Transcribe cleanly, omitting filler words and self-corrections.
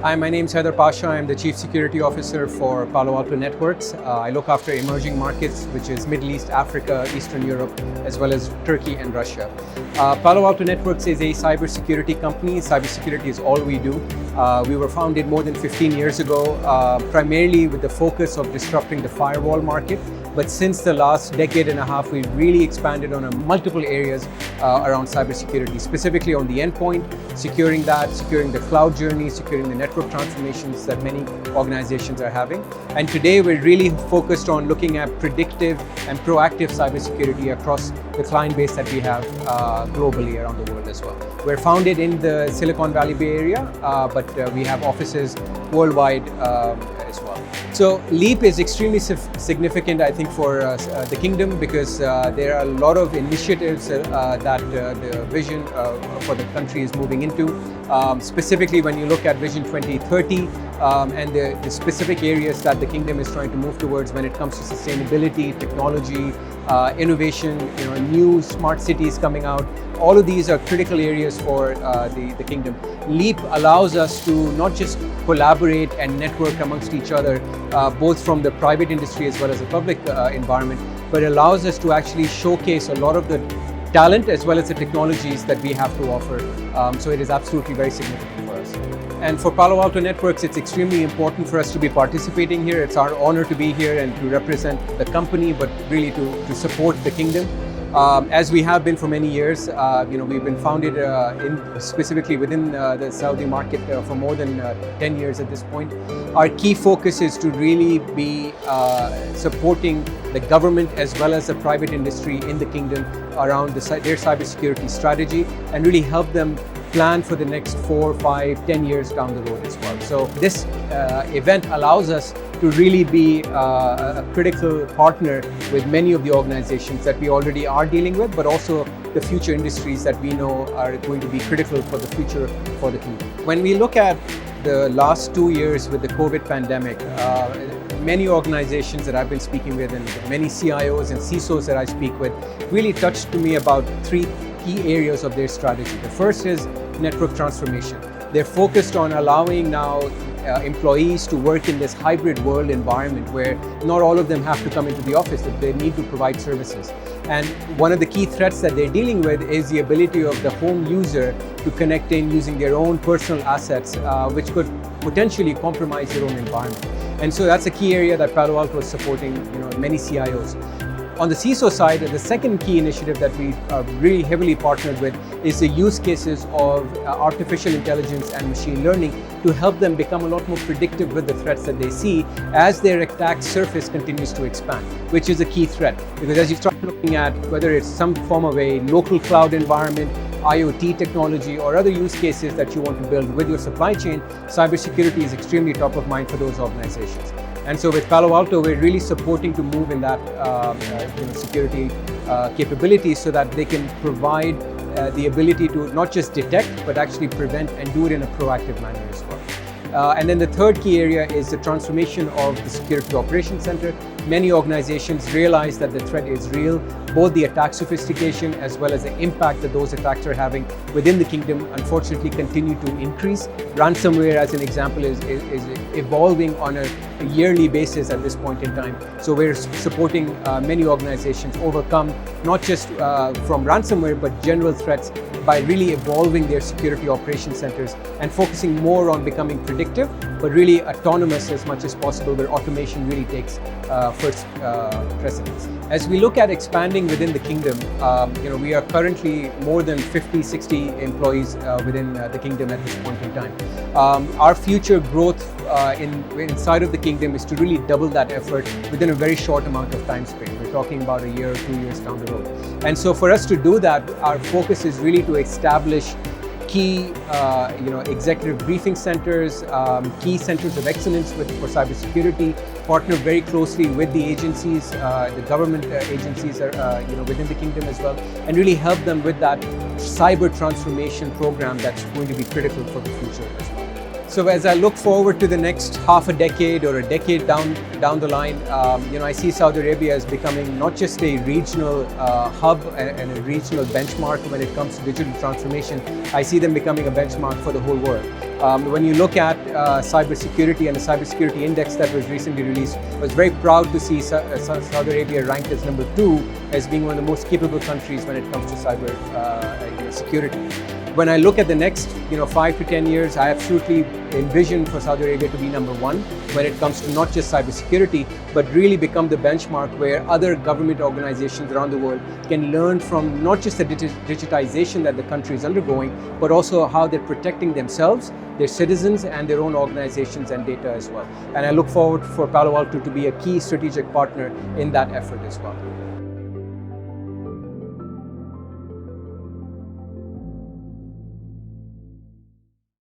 Hi, my name is Haider Pasha. I'm the Chief Security Officer for Palo Alto Networks. I look after emerging markets, which is Middle East, Africa, Eastern Europe, as well as Turkey and Russia. Palo Alto Networks is a cybersecurity company. Cybersecurity is all we do. We were founded more than 15 years ago, primarily with the focus of disrupting the firewall market. But since the last decade and a half, we've really expanded on multiple areas around cybersecurity, specifically on the endpoint, securing the cloud journey, securing the network transformations that many organizations are having. And today we're really focused on looking at predictive and proactive cybersecurity across the client base that we have globally around the world as well. We're founded in the Silicon Valley Bay Area, but we have offices worldwide as well. So Leap is extremely significant, I think, for the kingdom because there are a lot of initiatives that the vision for the country is moving into. Specifically, when you look at Vision 2030 and the specific areas that the kingdom is trying to move towards when it comes to sustainability, technology, innovation, new smart cities coming out. All of these are critical areas for the kingdom. Leap allows us to not just collaborate and network amongst each other, both from the private industry as well as the public environment, but allows us to actually showcase a lot of the talent as well as the technologies that we have to offer. So it is absolutely very significant for us. And for Palo Alto Networks, it's extremely important for us to be participating here. It's our honor to be here and to represent the company, but really to support the kingdom. As we have been for many years, we've been founded specifically within the Saudi market for more than 10 years at this point. Our key focus is to really be supporting the government as well as the private industry in the kingdom around their cybersecurity strategy and really help them plan for the next 4, 5, 10 years down the road as well. So this event allows us to really be a critical partner with many of the organizations that we already are dealing with, but also the future industries that we know are going to be critical for the future for the kingdom. When we look at the last 2 years with the COVID pandemic, many organizations that I've been speaking with and many CIOs and CISOs that I speak with really touched to me about 3 key areas of their strategy. The first is network transformation. They're focused on allowing now employees to work in this hybrid world environment where not all of them have to come into the office, that they need to provide services. And one of the key threats that they're dealing with is the ability of the home user to connect in using their own personal assets, which could potentially compromise their own environment. And so that's a key area that Palo Alto is supporting, many CIOs. On the CISO side, the second key initiative that we are really heavily partnered with is the use cases of artificial intelligence and machine learning to help them become a lot more predictive with the threats that they see as their attack surface continues to expand, which is a key threat. Because as you start looking at whether it's some form of a local cloud environment, IoT technology, or other use cases that you want to build with your supply chain, cybersecurity is extremely top of mind for those organizations. And so with Palo Alto, we're really supporting to move in that security capabilities so that they can provide the ability to not just detect, but actually prevent and do it in a proactive manner as well. And then the third key area is the transformation of the Security Operations Center. Many organizations realize that the threat is real, both the attack sophistication as well as the impact that those attacks are having within the kingdom, unfortunately, continue to increase. Ransomware, as an example, is evolving on a yearly basis at this point in time. So we're supporting many organizations overcome not just from ransomware, but general threats by really evolving their security operations centers and focusing more on becoming predictive, but really autonomous as much as possible, where automation really takes first precedence. As we look at expanding within the kingdom, we are currently more than 50, 60 employees within the kingdom at this point in time. Our future growth inside of the kingdom is to really double that effort within a very short amount of time span. We're talking about a year or 2 years down the road. And so for us to do that, our focus is really to establish key executive briefing centers, key centers of excellence for cybersecurity, partner very closely with the agencies, the government agencies within the kingdom as well, and really help them with that cyber transformation program that's going to be critical for the future as well. So as I look forward to the next half a decade or a decade down the line, I see Saudi Arabia as becoming not just a regional hub and a regional benchmark when it comes to digital transformation. I see them becoming a benchmark for the whole world. When you look at cybersecurity and the cybersecurity index that was recently released, I was very proud to see Saudi Arabia ranked as number 2 as being one of the most capable countries when it comes to cyber security. When I look at the next 5 to 10 years, I absolutely envision for Saudi Arabia to be number 1 when it comes to not just cybersecurity, but really become the benchmark where other government organizations around the world can learn from not just the digitization that the country is undergoing, but also how they're protecting themselves, their citizens, and their own organizations and data as well. And I look forward for Palo Alto to be a key strategic partner in that effort as well.